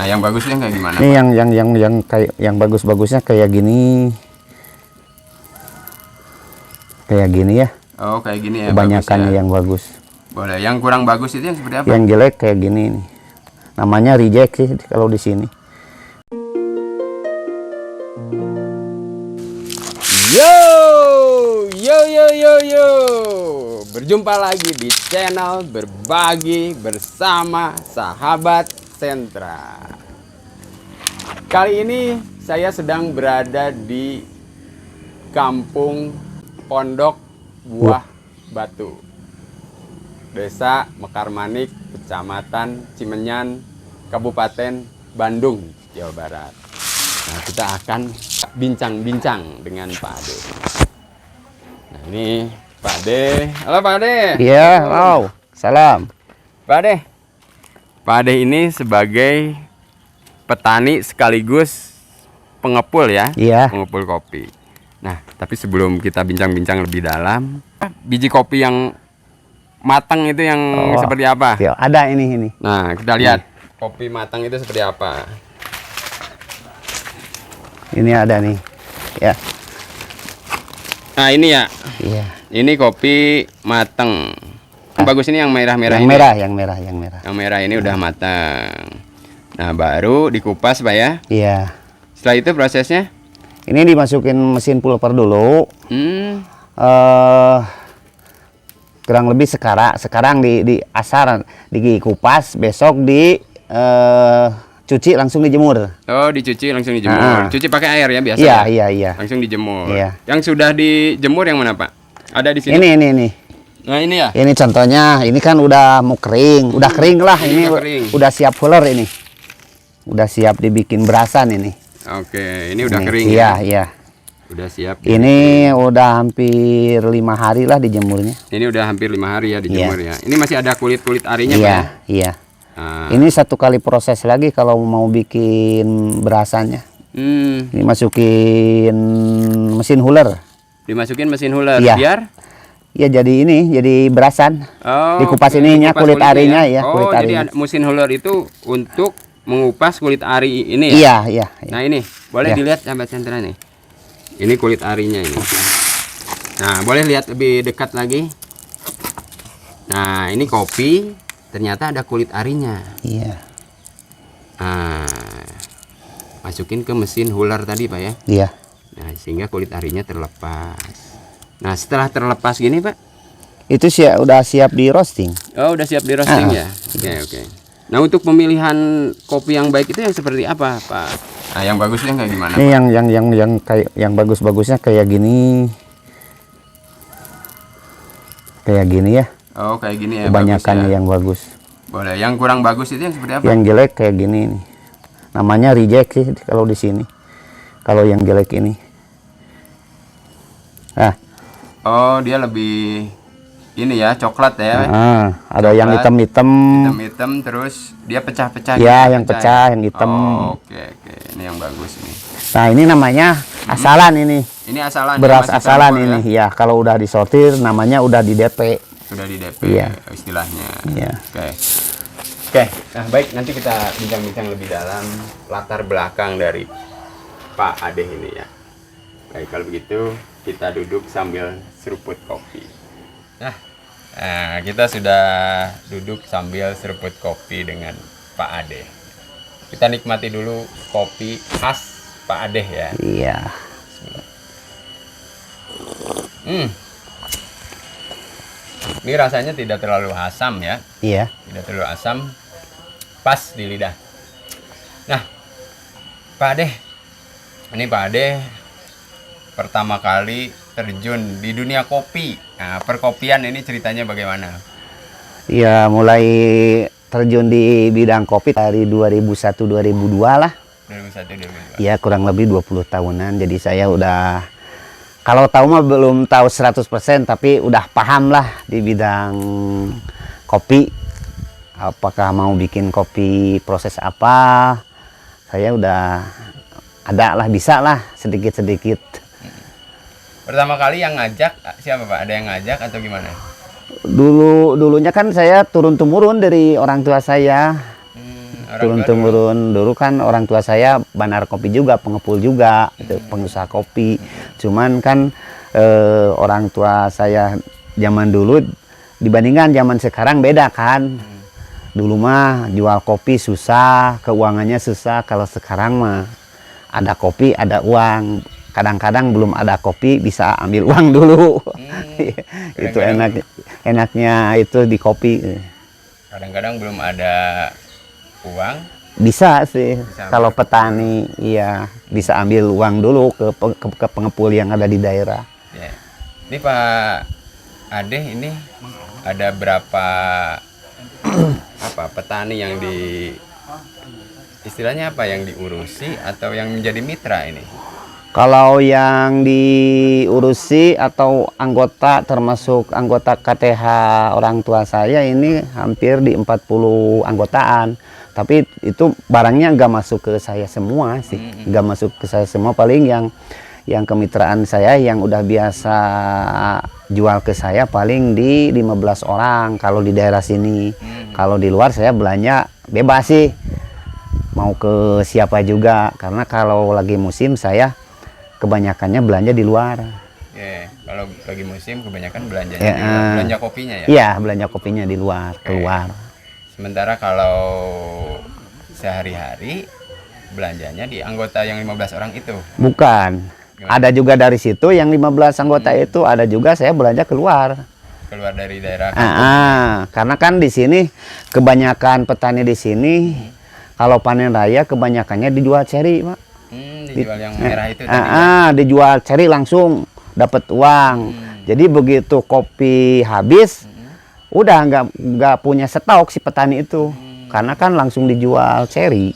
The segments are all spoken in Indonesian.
Nah, yang bagusnya kayak gimana? Ini yang kayak yang bagus-bagusnya kayak gini. Kayak gini ya. Oh, kayak gini ya. Kebanyakannya bagus ya. yang bagus. Boleh. Yang kurang bagus itu yang seperti apa? Yang jelek kayak gini nih. Namanya reject sih kalau di sini. Yo, yo. Berjumpa lagi di channel Berbagi Bersama Sahabat Sentra. Kali ini saya sedang berada di Kampung Pondok Buah Batu, Desa Mekarmanik, Kecamatan Cimenyan, Kabupaten Bandung, Jawa Barat. Nah, kita akan bincang-bincang dengan Pak Ade. Nah, ini Pak Ade. Halo Pak Ade. Iya, wow. Salam. Pak Ade. Pak Ade ini sebagai petani sekaligus pengepul ya. Iya. Pengepul kopi. Nah, tapi sebelum kita bincang-bincang lebih dalam, biji kopi yang matang itu yang seperti apa? Iya, ada ini. Nah, kita lihat kopi matang itu seperti apa. Ini ada nih. Ya. Nah, ini ya. Iya. Ini kopi matang. Yang bagus ini yang merah-merah Yang ini. merah, yang merah. Yang merah ini udah matang. Nah, baru dikupas, Pak ya. Iya. Setelah itu prosesnya? Ini dimasukin mesin pulper dulu. Kurang lebih sekarang di asar, dikupas, besok cuci langsung dijemur. Oh, dicuci langsung dijemur. Cuci pakai air ya biasa. Iya. Langsung dijemur. Iya. Yang sudah dijemur yang mana, Pak? Ada di sini. Ini. Nah, ini ya. Ini contohnya, ini kan udah mau kering, udah kering lah ini, udah kering. Udah siap fuller ini. Udah siap dibikin berasan ini. Oke, ini udah kering. Iya. Udah siap. Ini udah hampir 5 hari lah dijemurnya. Ini udah hampir 5 hari ya dijemur ya. Ini masih ada kulit-kulit arinya, Pak ya? Iya. Nah. Ini 1 kali proses lagi kalau mau bikin berasannya. Ini masukin mesin huler. Dimasukin mesin huler Iya. biar? Ya jadi berasan. Oh, Dikupas ininya kulit arinya ya. Oh, kulit jadi mesin huler itu untuk mengupas kulit ari ini ya? Iya. Nah, ini boleh Ya. dilihat sahabat sentra nih. Ini kulit arinya ini. Nah, boleh lihat lebih dekat lagi. Nah, ini kopi ternyata ada kulit arinya. Iya. Nah, masukin ke mesin huler tadi, Pak ya. Iya. Nah, sehingga kulit arinya terlepas. Nah, setelah terlepas gini, Pak, Itu udah siap di roasting. oh, udah siap di roasting ya. Oke. Nah, untuk pemilihan kopi yang baik itu yang seperti apa, Pak? Nah, yang bagusnya kayak gimana? Ini yang kayak yang bagus-bagusnya kayak gini. Kayak gini ya. Oh, kayak gini ya. Kebanyakannya bagus ya. yang bagus. Boleh. Yang kurang bagus itu yang seperti apa? Yang jelek kayak gini nih. Namanya reject sih kalau di sini. Kalau yang jelek ini. Oh, dia lebih ini ya, coklat ya. Ada yang hitam-hitam. Hitam-hitam terus dia pecah-pecah. Ya, gitu, yang pecah, yang hitam. Oh, oke. Ini yang bagus nih. Nah, ini namanya asalan ini. Ini asalan. Beras masih asalan campur, ini. ya? Ya, kalau udah disortir namanya udah di DP. Sudah di DP Iya. istilahnya. Iya. Oke. Nah, baik, nanti kita bincang-bincang lebih dalam latar belakang dari Pak Ade ini ya. Baik, kalau begitu kita duduk sambil seruput kopi. Nah, kita sudah duduk sambil seruput kopi dengan Pak Ade. Kita nikmati dulu kopi khas Pak Ade ya. Iya. Ini rasanya tidak terlalu asam ya. Iya. Tidak terlalu asam, pas di lidah. Nah, Pak Ade, ini Pak Ade pertama kali terjun di dunia kopi. Nah, perkopian ini ceritanya bagaimana? Ya, mulai terjun di bidang kopi dari 2001-2002 lah. 2001-2002. Ya, kurang lebih 20 tahunan. Jadi saya udah, kalau tahu mah belum tahu 100%, tapi udah paham lah di bidang kopi. Apakah mau bikin kopi proses apa, saya udah ada lah, bisa lah sedikit-sedikit. Pertama kali yang ngajak siapa, Pak? Ada yang ngajak atau gimana? Dulunya kan saya turun-temurun dari orang tua saya. turun temurun. Dulu kan orang tua saya bandar kopi juga, pengepul juga, itu pengusaha kopi. Cuman kan orang tua saya zaman dulu dibandingkan zaman sekarang beda kan. Dulu mah jual kopi susah, keuangannya susah. Kalau sekarang mah ada kopi, ada uang. Kadang-kadang belum ada kopi bisa ambil uang dulu. Itu enaknya itu di kopi. Kadang-kadang belum ada uang. Bisa sih. Kalau petani, iya bisa ambil uang dulu ke pengepul yang ada di daerah. Ya. Ini Pak Ade ini ada berapa petani yang istilahnya apa yang diurusi atau yang menjadi mitra ini? Kalau yang diurusi atau anggota, termasuk anggota KTH orang tua saya ini hampir di 40 anggotaan. Tapi itu barangnya nggak masuk ke saya semua sih, nggak masuk ke saya semua. Paling yang kemitraan saya yang udah biasa jual ke saya paling di 15 orang kalau di daerah sini. Kalau di luar saya belanja bebas sih, mau ke siapa juga. Karena kalau lagi musim saya kebanyakannya belanja di luar. Kalau lagi musim kebanyakan belanjanya di luar. Belanja kopinya ya? Iya, belanja kopinya di luar, keluar. Sementara kalau sehari-hari belanjanya di anggota yang 15 orang itu? Bukan. Gimana? Ada juga dari situ yang 15 anggota itu, ada juga saya belanja keluar. Keluar dari daerah. Karena kan di sini kebanyakan petani di sini kalau panen raya kebanyakannya dijual ceri, Pak. Dijual yang merah itu tadi. Dijual ceri langsung dapat uang. Jadi begitu kopi habis, udah nggak punya stok si petani itu, karena kan langsung dijual ceri.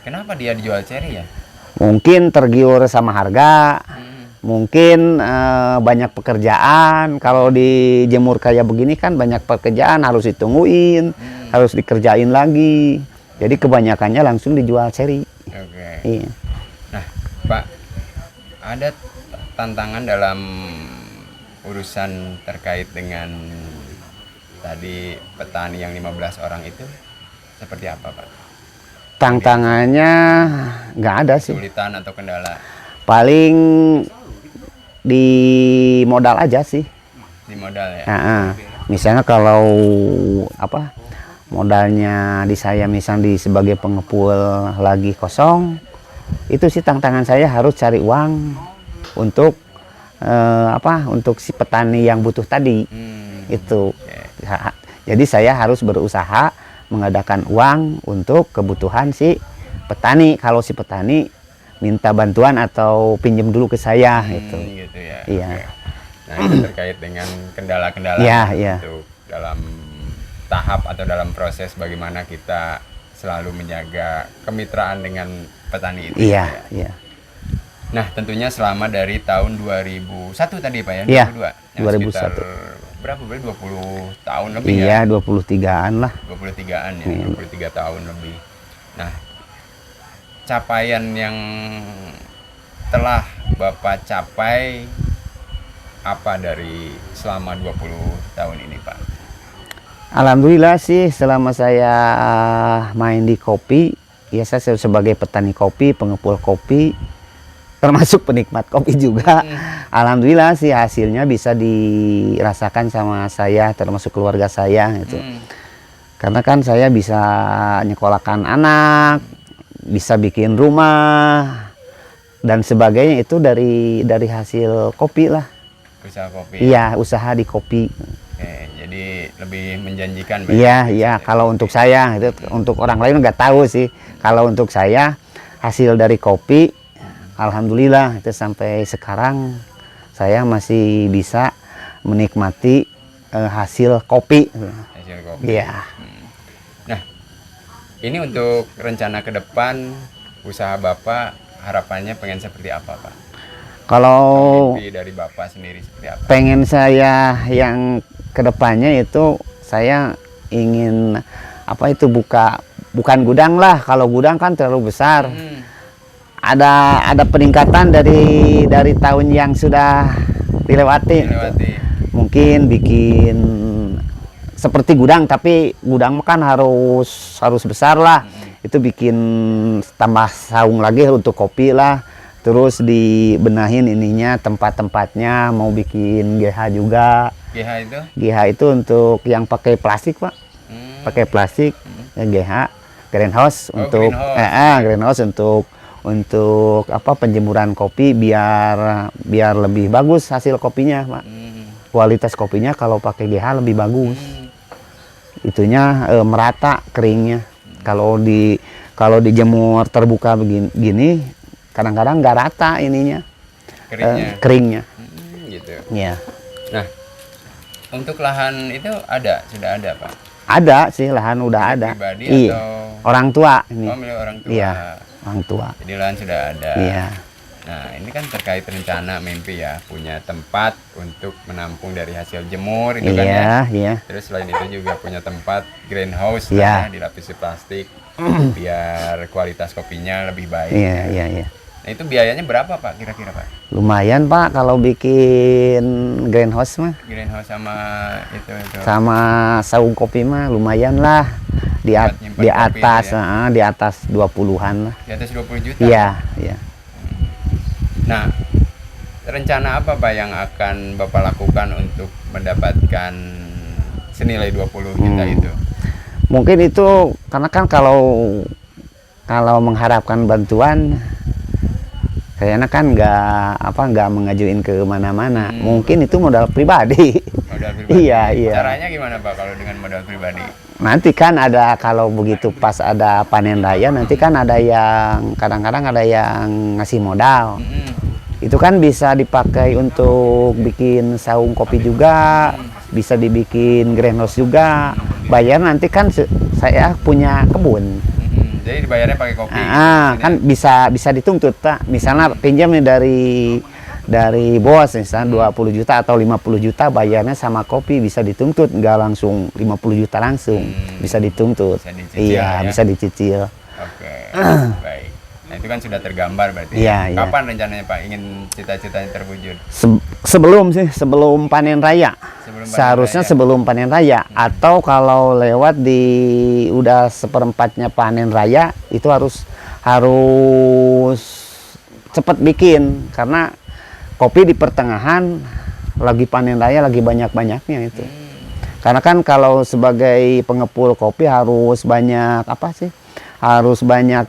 Kenapa dia dijual ceri ya? Mungkin tergiur sama harga, mungkin banyak pekerjaan. Kalau dijemur kayak begini kan banyak pekerjaan, harus ditungguin, harus dikerjain lagi. Jadi kebanyakannya langsung dijual ceri. Oke. Iya. Nah, Pak, ada tantangan dalam urusan terkait dengan tadi petani yang 15 orang itu seperti apa, Pak? Tantangannya nggak ada sih. Kesulitan atau kendala? Paling di modal aja sih. Di modal ya? Misalnya kalau modalnya di saya misalnya sebagai pengepul lagi kosong, itu sih tantangan saya harus cari uang untuk untuk si petani yang butuh tadi. Itu. Jadi saya harus berusaha mengadakan uang untuk kebutuhan si petani. Kalau si petani minta bantuan atau pinjam dulu ke saya gitu ya. Iya. Okay. Nah, itu terkait dengan kendala-kendala untuk dalam tahap atau dalam proses bagaimana kita selalu menjaga kemitraan dengan petani itu. Iya. Nah, tentunya selama dari tahun 2001 tadi Pak ya? Iya, 2001. Berapa berarti 20 tahun lebih ya? Iya, 23-an lah. 23-an ya, 23 tahun lebih. Nah, capaian yang telah Bapak capai apa dari selama 20 tahun ini, Pak? Alhamdulillah sih selama saya main di kopi, ya saya sebagai petani kopi, pengepul kopi, termasuk penikmat kopi juga. Alhamdulillah sih hasilnya bisa dirasakan sama saya, termasuk keluarga saya gitu. Karena kan saya bisa nyekolahkan anak, bisa bikin rumah dan sebagainya itu dari hasil kopi lah. Usaha kopi. Iya, usaha di kopi. Oke, jadi lebih menjanjikan. Iya. Kalau untuk saya, itu untuk orang lain nggak tahu sih. Kalau untuk saya hasil dari kopi, alhamdulillah itu sampai sekarang saya masih bisa menikmati hasil kopi. Hasil kopi. Iya. Nah, ini untuk rencana ke depan usaha Bapak harapannya pengen seperti apa, Pak? Kalau mimpi dari Bapak sendiri seperti apa? Pengen saya yang kedepannya itu saya ingin bukan gudang lah. Kalau gudang kan terlalu besar. Ada peningkatan dari tahun yang sudah dilewati. Mungkin bikin seperti gudang, tapi gudang kan harus besar lah. itu bikin tambah saung lagi untuk kopi lah. Terus dibenahin ininya, tempat-tempatnya, mau bikin GH juga. GH itu? GH itu untuk yang pakai plastik, Pak. Pakai plastik, ya, GH, greenhouse untuk greenhouse untuk apa, penjemuran kopi biar lebih bagus hasil kopinya, Pak. Kualitas kopinya kalau pakai GH lebih bagus. Itunya merata keringnya. Kalau dijemur terbuka begini kadang-kadang nggak rata ininya, keringnya. Gitu. Ya. Nah, untuk lahan itu sudah ada Pak? Ada sih, lahan udah ada. Pribadi iya. Atau Orang tua ini. Oh, milik orang tua. Iya, orang tua. Jadi lahan sudah ada. Iya. Nah, ini kan terkait rencana mimpi ya, punya tempat untuk menampung dari hasil jemur itu kan ya. Iya. Terus selain itu juga punya tempat greenhouse Iya. dilapisi plastik biar kualitas kopinya lebih baik. Iya. Nah, itu biayanya berapa Pak kira-kira Pak? Lumayan Pak kalau bikin greenhouse mah. Greenhouse sama itu. Sama saung kopi mah lumayan lah. Di atas, ya? Di atas 20-an lah. Di atas 20 juta? Iya. Nah, rencana apa Pak yang akan Bapak lakukan untuk mendapatkan senilai 20 juta itu? Mungkin itu karena kan kalau mengharapkan bantuan kayaknya kan nggak mengajuin ke mana-mana. Mungkin itu modal pribadi. Modal pribadi. Iya. Caranya gimana Pak kalau dengan modal pribadi? Nanti kan ada, kalau begitu pas ada panen raya, nanti kan ada yang kadang-kadang ada yang ngasih modal. Itu kan bisa dipakai untuk bikin saung kopi juga, bisa dibikin greenhouse juga. Bayar nanti kan saya punya kebun. Jadi dibayarnya pakai kopi. Kan bisa dituntut Pak. Misalnya pinjam nih dari bos misalnya 20 juta atau 50 juta, bayarnya sama kopi bisa dituntut, nggak langsung 50 juta langsung. Bisa dituntut. Bisa dicicil, iya, ya? Bisa dicicil. Oke. Baik. Nah, itu kan sudah tergambar berarti. Iya. Kapan rencananya Pak ingin cita-citanya terwujud? Sebelum panen raya. Seharusnya sebelum panen raya, atau kalau lewat udah seperempatnya panen raya itu harus cepat bikin, karena kopi di pertengahan lagi panen raya lagi banyak-banyaknya itu. Karena kan kalau sebagai pengepul kopi harus banyak harus banyak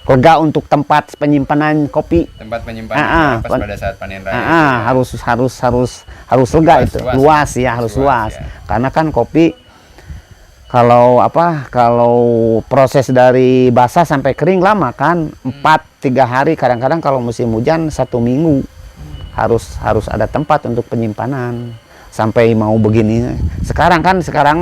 lega untuk tempat penyimpanan kopi. Tempat penyimpanan pada saat panen raya. Harus lega itu. Luas ya. Karena kan kopi kalau proses dari basah sampai kering lama kan, 3 hari, kadang-kadang kalau musim hujan 1 minggu. Harus ada tempat untuk penyimpanan sampai mau begini. Sekarang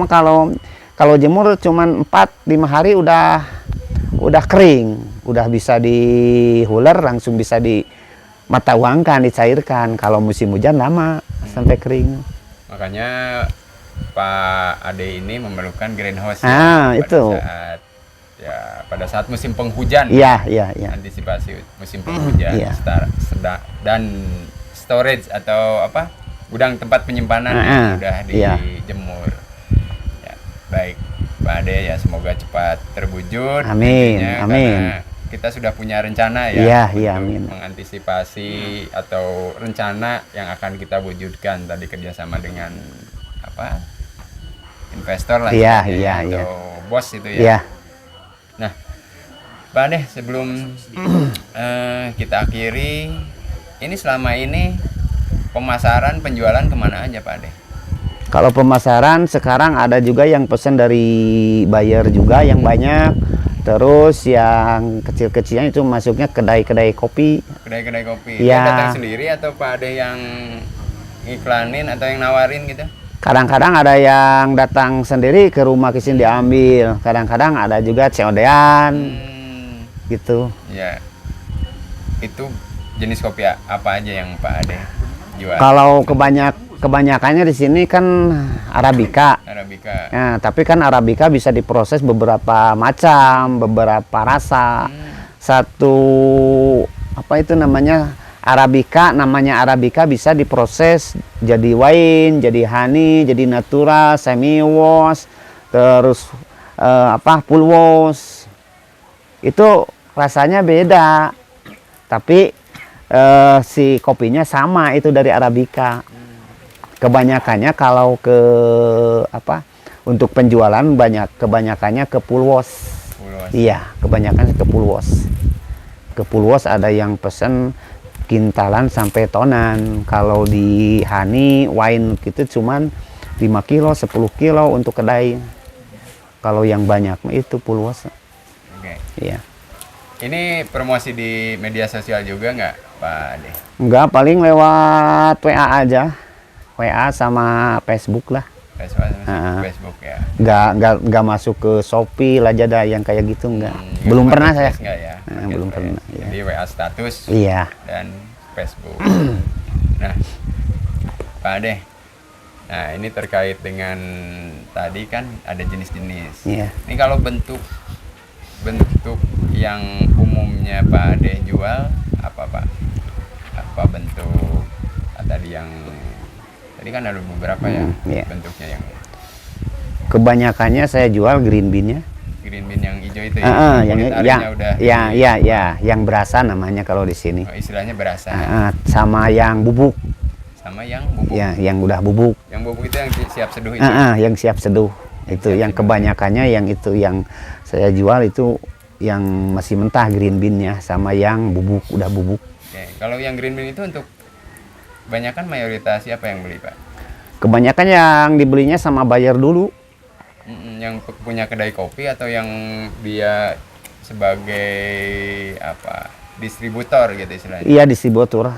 mah kalau jemur cuman 4-5 hari udah kering, udah bisa dihuler, langsung bisa mata uangkan, dicairkan. Kalau musim hujan lama sampai kering. Makanya Pak Ade ini memerlukan greenhouse pada saat musim penghujan. Iya. Antisipasi musim penghujan. Dan storage atau gudang tempat penyimpanan sudah dijemur. Ya, baik Pak Ade, ya semoga cepat terwujud. Amin. Kita sudah punya rencana untuk mengantisipasi atau rencana yang akan kita wujudkan tadi kerjasama dengan investor lah atau bos itu ya. Nah, Pak Ade, sebelum kita akhiri, ini selama ini pemasaran penjualan kemana aja Pak Ade? Kalau pemasaran sekarang ada juga yang pesan dari buyer juga yang banyak. Terus yang kecil-kecilnya itu masuknya kedai-kedai kopi. Kedai-kedai kopi. Ya. Dia datang sendiri atau Pak Ade yang iklanin atau yang nawarin gitu? Kadang-kadang ada yang datang sendiri ke rumah kisin diambil. Kadang-kadang ada juga COD-an. Gitu. Ya. Itu jenis kopi apa aja yang Pak Ade jual? Kalau kebanyakannya di sini kan Arabica. Nah, tapi kan Arabica bisa diproses beberapa macam, beberapa rasa. Arabica bisa diproses jadi wine, jadi honey, jadi natural, semi wash, terus Pulwos itu rasanya beda, tapi si kopinya sama, itu dari Arabica. Kebanyakannya kalau ke untuk penjualan kebanyakannya ke Pulwos. Iya, kebanyakan ke Pulwos. Ke Pulwos ada yang pesen kintalan sampai tonan. Kalau di Hani wine gitu cuman 5 kilo, 10 kilo untuk kedai. Kalau yang banyak itu Pulwos. Oke. Iya. Ini promosi di media sosial juga nggak, Pak Ade? Enggak, paling lewat WA aja. WA sama Facebook lah. Facebook ya. Enggak masuk ke Shopee, Lazada yang kayak gitu enggak. Belum pernah saya. Enggak ya? Belum pernah. Ya. Jadi WA status Iya. dan Facebook. Nah, Pak Ade. Nah, ini terkait dengan tadi kan ada jenis-jenis. Iya. Ini kalau bentuk yang umumnya Pak Ade jual apa, Pak? Apa bentuk tadi kan ada beberapa ya iya. bentuknya yang kebanyakannya saya jual green bean-nya. green bean yang hijau itu ya. Yang berasa namanya kalau di sini. Oh, istilahnya berasa. Sama yang bubuk. Sama yang bubuk. Ya, yang udah bubuk. Yang bubuk itu yang siap seduh itu. Yang siap seduh. Itu yang kebanyakannya yang itu yang saya jual itu yang masih mentah green bean-nya, sama yang bubuk, udah bubuk. Oke, kalau yang green bean itu untuk kebanyakan mayoritas siapa yang beli, Pak? Kebanyakan yang dibelinya sama bayar dulu. Yang punya kedai kopi atau yang dia sebagai distributor gitu istilahnya? Iya, distributor.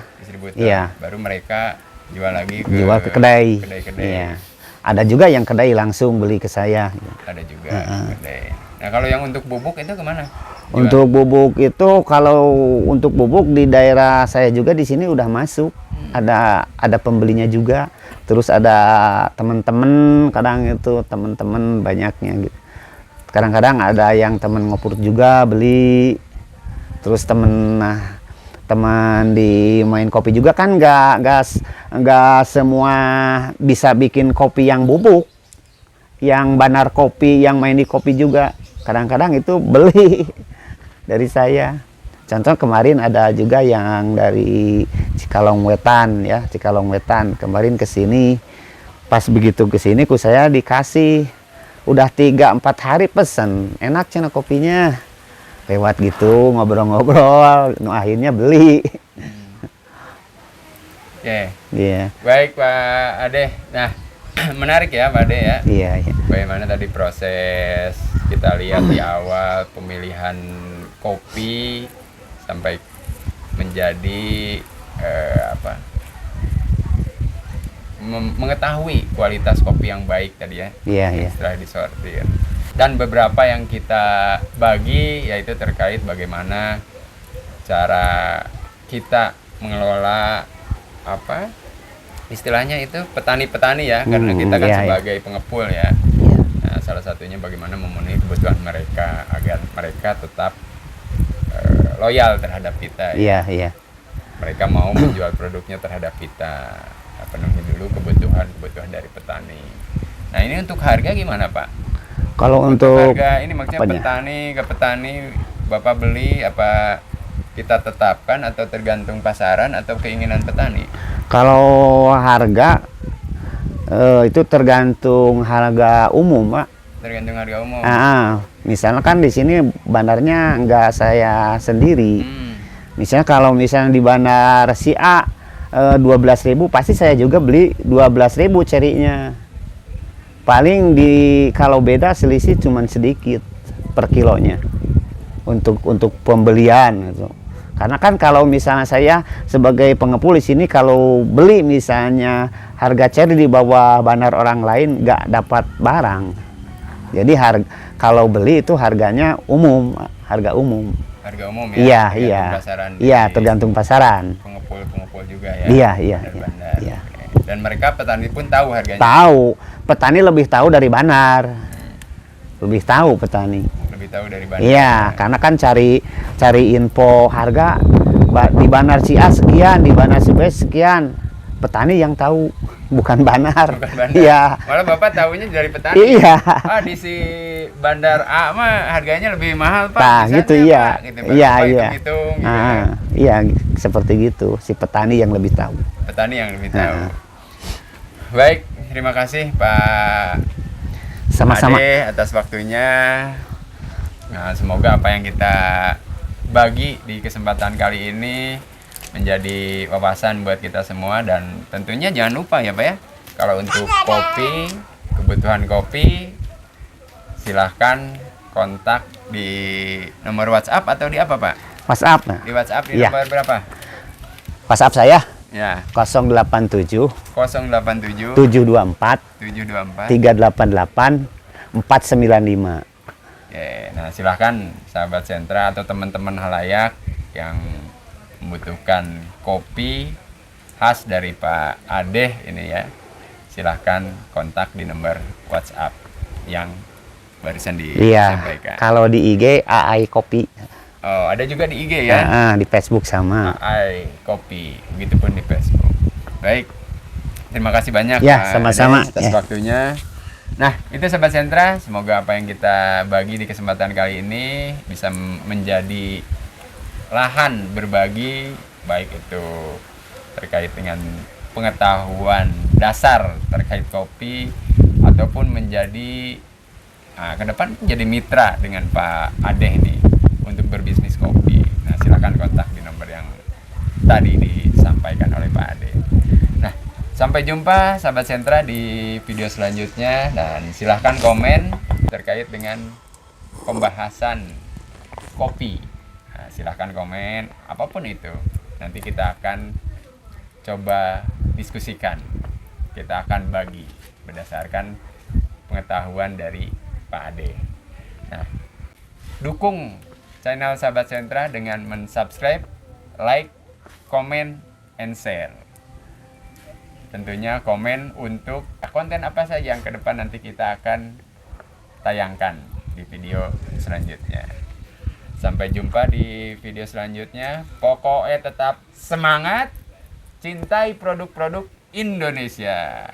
Iya. Baru mereka jual lagi ke kedai. Iya. Ada juga yang kedai langsung beli ke saya. Ada juga kedai. Nah, kalau yang untuk bubuk itu kemana? Untuk bubuk itu, kalau untuk bubuk di daerah saya juga di sini udah masuk. Ada pembelinya juga. Terus ada teman-teman, kadang itu teman-teman banyaknya gitu. Kadang-kadang ada yang teman ngopur juga beli. Terus teman di main kopi juga kan nggak semua bisa bikin kopi yang bubuk. Yang banar kopi, yang main di kopi juga. Kadang-kadang itu beli dari saya. Contoh kemarin ada juga yang dari Cikalong Wetan ya, Cikalong Wetan kemarin ke sini. Pas begitu ke sini saya dikasih udah 3-4 hari pesen. Enak cina kopinya. Lewat gitu ngobrol-ngobrol, akhirnya beli. Oke. Iya. Baik Pak Ade. Nah, menarik ya Pak Ade ya. Iya. Bagaimana tadi proses kita lihat di awal pemilihan kopi sampai menjadi mengetahui kualitas kopi yang baik tadi ya. Iya. Setelah disortir. Dan beberapa yang kita bagi yaitu terkait bagaimana cara kita mengelola istilahnya itu petani-petani ya, karena kita kan sebagai pengepul ya. Nah, salah satunya bagaimana memenuhi kebutuhan mereka agar mereka tetap loyal terhadap kita. Iya. Mereka mau menjual produknya terhadap kita, penuhi dulu kebutuhan dari petani. Nah, ini untuk harga gimana Pak? Kalau untuk harga ini maksudnya petani ke petani, Bapak beli apa kita tetapkan atau tergantung pasaran atau keinginan petani? Kalau harga itu tergantung harga umum, Pak. Tergantung harga umum. Misalnya kan di sini bandarnya nggak saya sendiri. Misalnya kalau misalnya di bandar si A 12.000 pasti saya juga beli 12.000 cerinya. Paling kalau beda selisih cuman sedikit per kilonya untuk pembelian gitu. Karena kan kalau misalnya saya sebagai pengepul di sini kalau beli misalnya harga ceri di bawah bandar orang lain nggak dapat barang. Jadi kalau beli itu harganya umum, harga umum. Harga umum ya. Iya, tergantung pasaran. Pengepul juga ya. Iya. Dan mereka petani pun tahu harganya. Tahu, petani lebih tahu dari bandar. Lebih tahu petani. Lebih tahu dari bandar. Iya, karena kan cari info harga di bandar si A sekian, di bandar si B sekian. petani yang tahu, bukan Banar. Bukan Bandar. Iya. Malah Bapak tahunya dari petani. Iya. Ah, di si Bandar A mah harganya lebih mahal, Pak. Nah, Bisa gitu nggak, iya. Pak? Gitu, Pak. Iya, Bapak iya. hitung-hitung, gitu. Ah, iya, seperti gitu. Si petani yang lebih tahu. Petani yang lebih tahu. Ah. Baik, terima kasih Pak Sama-sama. Ade atas waktunya. Nah, semoga apa yang kita bagi di kesempatan kali ini menjadi wawasan buat kita semua, dan tentunya jangan lupa ya Pak ya, kalau untuk kopi, kebutuhan kopi, silahkan kontak di nomor WhatsApp atau di apa Pak? WhatsApp. Di WhatsApp di Iya. nomor berapa? WhatsApp saya Ya, 087 087 724 724 388 495. Oke, nah silahkan sahabat sentra atau teman-teman halayak yang membutuhkan kopi khas dari Pak Ade ini ya, silahkan kontak di nomor WhatsApp yang barusan Iya. disampaikan. Kalau di IG AI Kopi. Oh, ada juga di IG ya, Nah, di Facebook sama. AI Kopi, begitupun di Facebook. Baik, terima kasih banyak Ya, Pak sama-sama. Ade atas Ya. waktunya. Nah, itu Sobat Sentra, semoga apa yang kita bagi di kesempatan kali ini bisa menjadi lahan berbagi, baik itu terkait dengan pengetahuan dasar terkait kopi, ataupun menjadi ke depan menjadi mitra dengan Pak Ade ini untuk berbisnis kopi. Nah, silakan kontak di nomor yang tadi disampaikan oleh Pak Ade. Nah, sampai jumpa sahabat sentra di video selanjutnya, dan silahkan komen terkait dengan pembahasan kopi. Nah, silahkan komen apapun itu. Nanti kita akan coba diskusikan. Kita akan bagi berdasarkan pengetahuan dari Pak Ade. Nah, dukung channel Sahabat Sentra dengan mensubscribe, like, comment, and share. Tentunya komen untuk konten apa saja yang ke depan nanti kita akan tayangkan di video selanjutnya. Sampai jumpa di video selanjutnya. Pokoknya tetap semangat, cintai produk-produk Indonesia.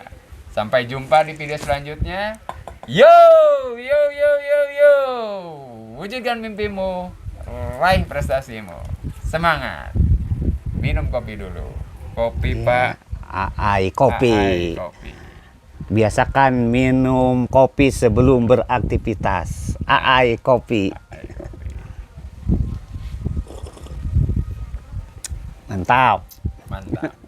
Sampai jumpa di video selanjutnya. Yo, yo, yo, yo, yo. Wujudkan mimpimu, raih prestasimu. Semangat. Minum kopi dulu. Kopi Pak AI Kopi. AI Kopi. Biasakan minum kopi sebelum beraktivitas. AI Kopi. AI Kopi. Mantap. Mantap.